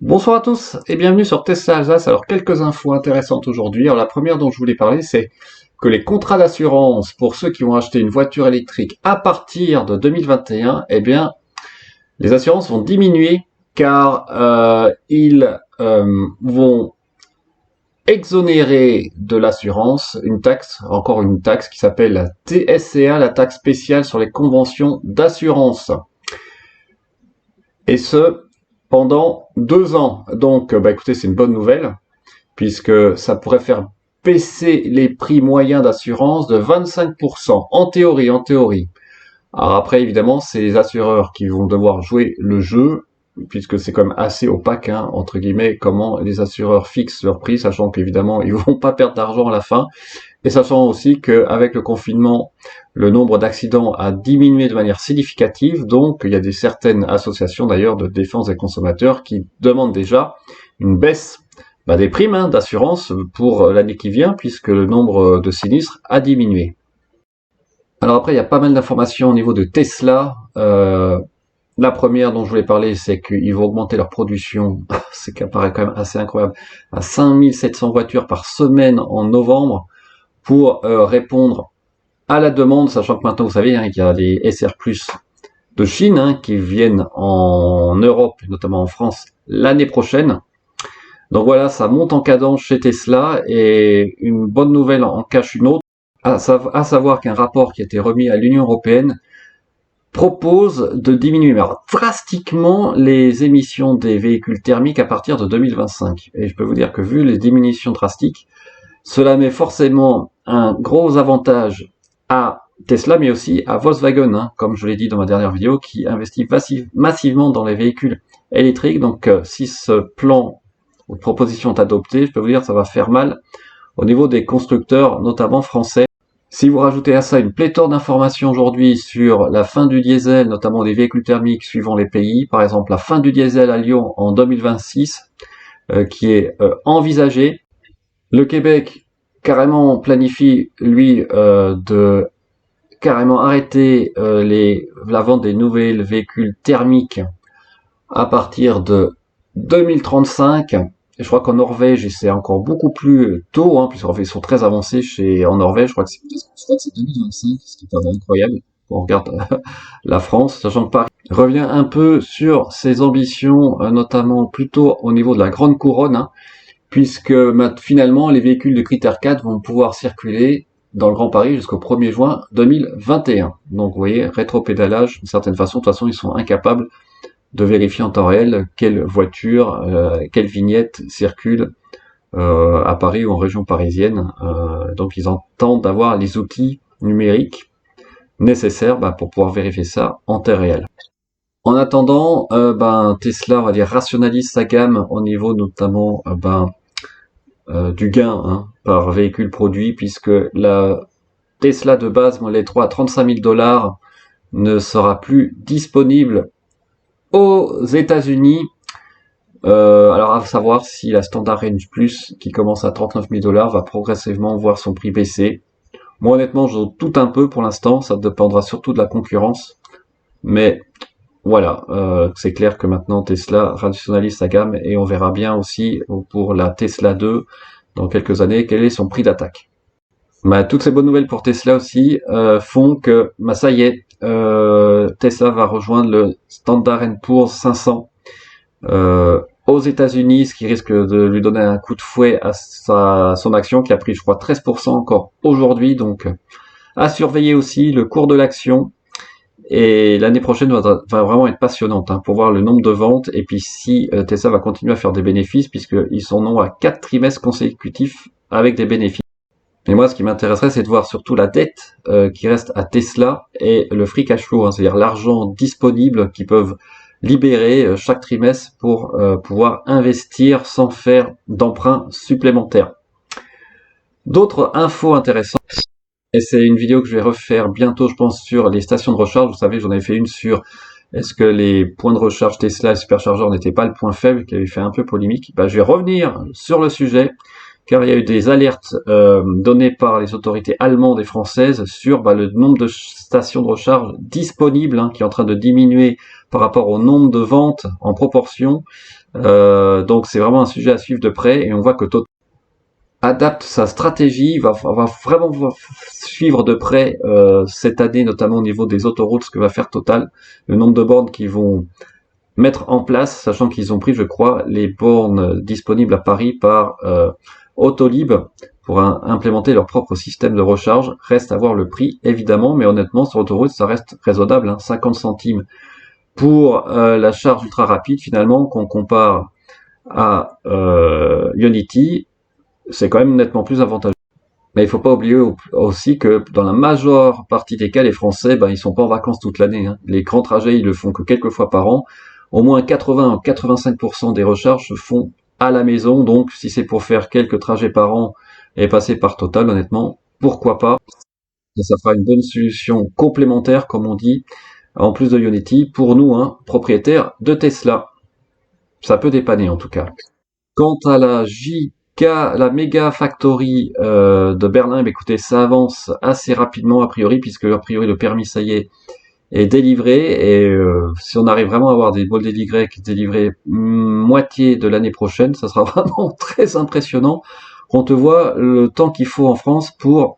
Bonsoir à tous et bienvenue sur Tesla Alsace. Alors quelques infos intéressantes aujourd'hui. Alors la première dont je voulais parler, c'est que les contrats d'assurance pour ceux qui vont acheter une voiture électrique à partir de 2021, eh bien les assurances vont diminuer car ils vont exonérer de l'assurance une taxe, encore une taxe qui s'appelle la TSCA, la taxe spéciale sur les conventions d'assurance. Et ce, pendant 2 ans. Donc, écoutez, c'est une bonne nouvelle, puisque ça pourrait faire baisser les prix moyens d'assurance de 25%, en théorie, en théorie. Alors après, évidemment, c'est les assureurs qui vont devoir jouer le jeu, puisque c'est quand même assez opaque, hein, entre guillemets, comment les assureurs fixent leur prix, sachant qu'évidemment, ils vont pas perdre d'argent à la fin, et sachant aussi qu'avec le confinement, le nombre d'accidents a diminué de manière significative, donc il y a certaines associations d'ailleurs de défense des consommateurs qui demandent déjà une baisse des primes d'assurance pour l'année qui vient, puisque le nombre de sinistres a diminué. Alors après, il y a pas mal d'informations au niveau de Tesla. La première dont je voulais parler, c'est qu'ils vont augmenter leur production, c'est qui apparaît quand même assez incroyable, à 5700 voitures par semaine en novembre, pour répondre à la demande, sachant que maintenant, vous savez, qu'il y a des SR+ de Chine qui viennent en Europe, notamment en France, l'année prochaine. Donc voilà, ça monte en cadence chez Tesla, et une bonne nouvelle en cache une autre, à savoir qu'un rapport qui a été remis à l'Union européenne propose de diminuer drastiquement les émissions des véhicules thermiques à partir de 2025. Et je peux vous dire que vu les diminutions drastiques, cela met forcément un gros avantage à Tesla, mais aussi à Volkswagen, comme je l'ai dit dans ma dernière vidéo, qui investit massivement dans les véhicules électriques. Donc si ce plan ou proposition est adopté, je peux vous dire que ça va faire mal au niveau des constructeurs, notamment français. Si vous rajoutez à ça une pléthore d'informations aujourd'hui sur la fin du diesel, notamment des véhicules thermiques suivant les pays, par exemple la fin du diesel à Lyon en 2026, qui est envisagée. Le Québec carrément planifie, lui, de carrément arrêter la vente des nouveaux véhicules thermiques à partir de 2035. Et je crois qu'en Norvège, c'est encore beaucoup plus tôt, puisqu'ils sont très avancés en Norvège, je crois que c'est 2025, ce qui est incroyable. On regarde la France, sachant que Paris revient un peu sur ses ambitions, notamment plutôt au niveau de la Grande Couronne, puisque finalement les véhicules de critère 4 vont pouvoir circuler dans le Grand Paris jusqu'au 1er juin 2021. Donc vous voyez, rétropédalage, d'une certaine façon. De toute façon, ils sont incapables de vérifier en temps réel quelle voiture, quelle vignette circule à Paris ou en région parisienne. Donc ils tentent d'avoir les outils numériques nécessaires pour pouvoir vérifier ça en temps réel. En attendant, Tesla, on va dire, rationalise sa gamme au niveau notamment du gain par véhicule produit, puisque la Tesla de base Model 3 à 35 000 $ ne sera plus disponible aux États-Unis. Alors à savoir si la Standard Range Plus, qui commence à 39 000 $, va progressivement voir son prix baisser. Moi honnêtement, je doute un peu pour l'instant, ça dépendra surtout de la concurrence. Mais voilà, c'est clair que maintenant Tesla rationalise sa gamme, et on verra bien aussi pour la Tesla 2 dans quelques années quel est son prix d'attaque. Toutes ces bonnes nouvelles pour Tesla aussi font que ça y est, Tesla va rejoindre le Standard & Poor's 500 aux États-Unis, ce qui risque de lui donner un coup de fouet à son action qui a pris, je crois, 13% encore aujourd'hui. Donc à surveiller aussi le cours de l'action. Et l'année prochaine va vraiment être passionnante pour voir le nombre de ventes, et puis si Tesla va continuer à faire des bénéfices, puisqu'ils sont à 4 trimestres consécutifs avec des bénéfices. Et moi, ce qui m'intéresserait, c'est de voir surtout la dette qui reste à Tesla et le free cash flow, c'est-à-dire l'argent disponible qu'ils peuvent libérer chaque trimestre pour pouvoir investir sans faire d'emprunt supplémentaire. D'autres infos intéressantes, et c'est une vidéo que je vais refaire bientôt, je pense, sur les stations de recharge. Vous savez, j'en avais fait une sur est-ce que les points de recharge Tesla et superchargeurs n'étaient pas le point faible, qui avait fait un peu polémique. Je vais revenir sur le sujet, car il y a eu des alertes données par les autorités allemandes et françaises sur le nombre de stations de recharge disponibles, qui est en train de diminuer par rapport au nombre de ventes en proportion. Donc c'est vraiment un sujet à suivre de près, et on voit que Total adapte sa stratégie, va vraiment suivre de près cette année, notamment au niveau des autoroutes, ce que va faire Total, le nombre de bornes qu'ils vont mettre en place, sachant qu'ils ont pris, je crois, les bornes disponibles à Paris par Autolib pour implémenter leur propre système de recharge. Reste à voir le prix, évidemment, mais honnêtement, sur autoroute, ça reste raisonnable, 50 centimes pour la charge ultra rapide, finalement, qu'on compare à Ionity, c'est quand même nettement plus avantageux. Mais il faut pas oublier aussi que dans la majeure partie des cas, les Français, ils sont pas en vacances toute l'année. Les grands trajets, ils le font que quelques fois par an. Au moins 80-85% des recharges se font à la maison. Donc, si c'est pour faire quelques trajets par an et passer par Total, honnêtement, pourquoi pas? Et ça fera une bonne solution complémentaire, comme on dit, en plus de Ionity, pour nous, propriétaires de Tesla. Ça peut dépanner en tout cas. Quant à la Mega Factory de Berlin, écoutez, ça avance assez rapidement a priori, puisque a priori le permis, ça y est délivré, et si on arrive vraiment à avoir des Model Y délivrés moitié de l'année prochaine, ça sera vraiment très impressionnant. On te voit le temps qu'il faut en France pour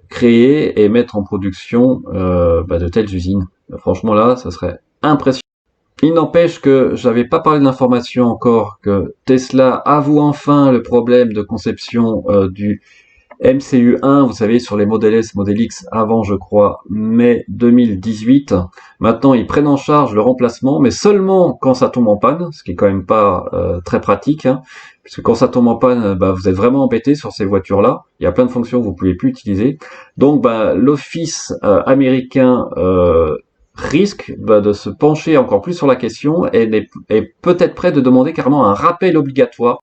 créer et mettre en production de telles usines. Franchement là, ça serait impressionnant. Il n'empêche que j'avais pas parlé de l'information encore, que Tesla avoue enfin le problème de conception du MCU1, vous savez, sur les Model S, Model X, avant, je crois, mai 2018. Maintenant, ils prennent en charge le remplacement, mais seulement quand ça tombe en panne, ce qui est quand même pas très pratique, puisque quand ça tombe en panne, vous êtes vraiment embêté sur ces voitures-là. Il y a plein de fonctions que vous pouvez plus utiliser. Donc, l'office américain risque de se pencher encore plus sur la question et est peut-être prêt de demander carrément un rappel obligatoire,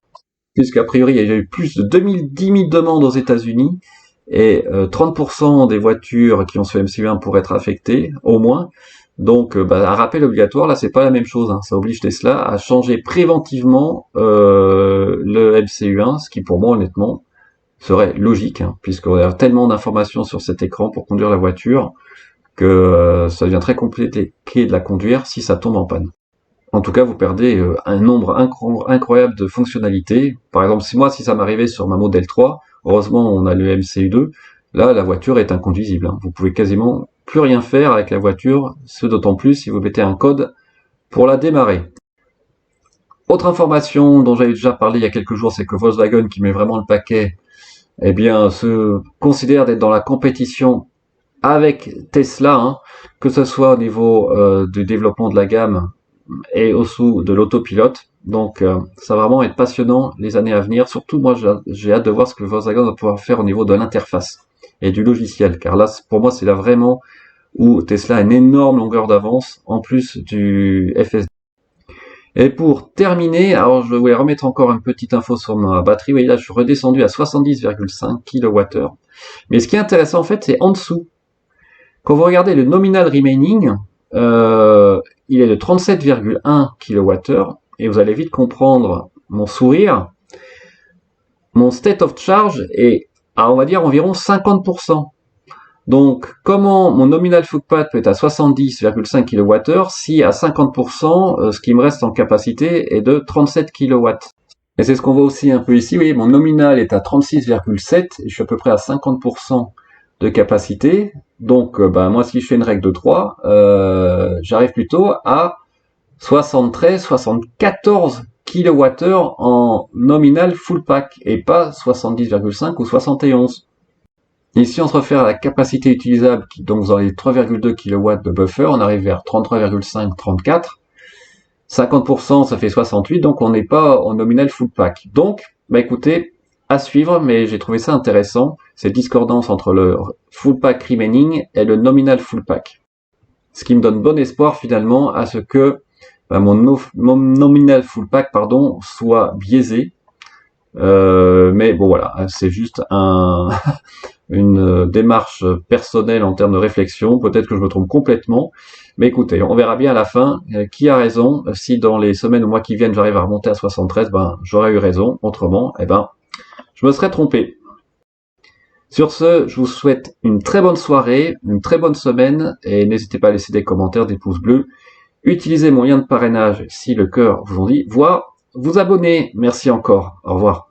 puisqu'a priori il y a eu plus de 10 000 demandes aux États-Unis, et 30% des voitures qui ont ce MCU1 pourraient être affectées, au moins. Donc un rappel obligatoire, là c'est pas la même chose, ça oblige Tesla à changer préventivement le MCU1, ce qui pour moi honnêtement serait logique, puisqu'on a tellement d'informations sur cet écran pour conduire la voiture, que ça devient très compliqué de la conduire si ça tombe en panne. En tout cas, vous perdez un nombre incroyable de fonctionnalités. Par exemple, si ça m'arrivait sur ma Model 3, heureusement on a le MCU2, là la voiture est inconduisible. Vous pouvez quasiment plus rien faire avec la voiture, ce d'autant plus si vous mettez un code pour la démarrer. Autre information dont j'avais déjà parlé il y a quelques jours, c'est que Volkswagen, qui met vraiment le paquet, se considère d'être dans la compétition avec Tesla, que ce soit au niveau du développement de la gamme et aussi de l'autopilote. Donc ça va vraiment être passionnant les années à venir. Surtout moi j'ai hâte de voir ce que Volkswagen va pouvoir faire au niveau de l'interface et du logiciel, car là pour moi c'est là vraiment où Tesla a une énorme longueur d'avance en plus du FSD. Et pour terminer, alors je voulais remettre encore une petite info sur ma batterie. Vous voyez là je suis redescendu à 70,5 kWh. Mais ce qui est intéressant en fait c'est en dessous. Quand vous regardez le nominal remaining, il est de 37,1 kWh, et vous allez vite comprendre mon sourire. Mon state of charge est à, on va dire, environ 50%. Donc, comment mon nominal footpath peut être à 70,5 kWh si à 50%, ce qui me reste en capacité est de 37 kW. Et c'est ce qu'on voit aussi un peu ici. Vous voyez, mon nominal est à 36,7 et je suis à peu près à 50% de capacité. Donc moi si je fais une règle de 3, j'arrive plutôt à 73-74 kWh en nominal full pack et pas 70,5 ou 71. Ici on se réfère à la capacité utilisable, donc dans les 3,2 kW de buffer, on arrive vers 33,5-34. 50% ça fait 68, donc on n'est pas en nominal full pack. Donc écoutez, à suivre, mais j'ai trouvé ça intéressant, cette discordance entre le full pack remaining et le nominal full pack. Ce qui me donne bon espoir finalement à ce que mon nominal full pack soit biaisé. Mais bon voilà, c'est juste un une démarche personnelle en termes de réflexion. Peut-être que je me trompe complètement. Mais écoutez, on verra bien à la fin qui a raison. Si dans les semaines ou mois qui viennent, j'arrive à remonter à 73, ben, j'aurais eu raison. Autrement, eh ben, je me serais trompé. Sur ce, je vous souhaite une très bonne soirée, une très bonne semaine, et n'hésitez pas à laisser des commentaires, des pouces bleus. Utilisez mon lien de parrainage si le cœur vous en dit, voire vous abonner. Merci encore. Au revoir.